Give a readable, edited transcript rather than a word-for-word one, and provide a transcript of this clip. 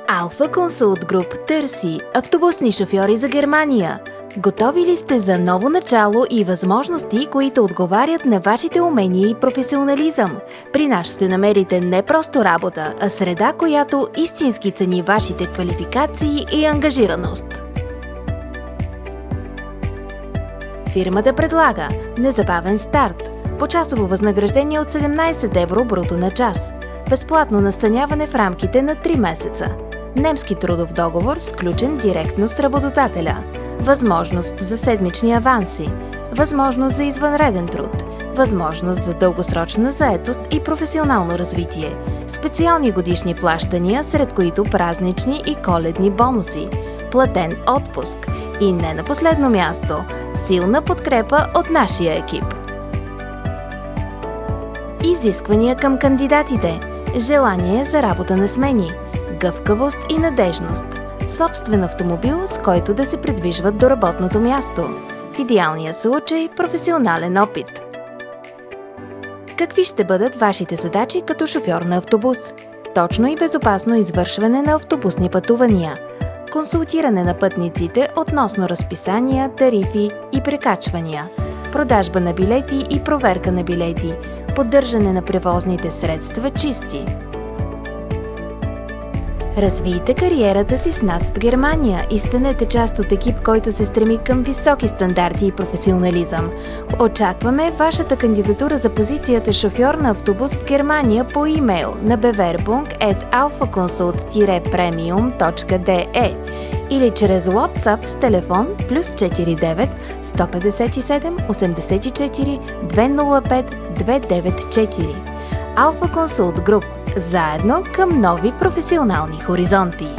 Alpha Consult Group търси автобусни шофьори за Германия. Готови ли сте за ново начало и възможности, които отговарят на вашите умения и професионализъм? При нас ще намерите не просто работа, а среда, която истински цени вашите квалификации и ангажираност. Фирмата предлага незабавен старт, почасово възнаграждение от 17 евро бруто на час, безплатно настаняване в рамките на 3 месеца, немски трудов договор, сключен директно с работодателя, възможност за седмични аванси, възможност за извънреден труд, възможност за дългосрочна заетост и професионално развитие, специални годишни плащания, сред които празнични и коледни бонуси, платен отпуск и не на последно място, силна подкрепа от нашия екип. Изисквания към кандидатите: желание за работа на смени, гъвкавост и надежност, собствен автомобил, с който да се придвижват до работното място, в идеалния случай професионален опит. Какви ще бъдат вашите задачи като шофьор на автобус? Точно и безопасно извършване на автобусни пътувания, консултиране на пътниците относно разписания, тарифи и прекачвания, продажба на билети и проверка на билети, поддържане на превозните средства чисти. Развийте кариерата си с нас в Германия и станете част от екип, който се стреми към високи стандарти и професионализъм. Очакваме вашата кандидатура за позицията шофьор на автобус в Германия по имейл на bewerbung@alphaconsult-premium.de или чрез WhatsApp с телефон +49 157 84 205 294. Alpha Consult Group. Заедно към нови професионални хоризонти.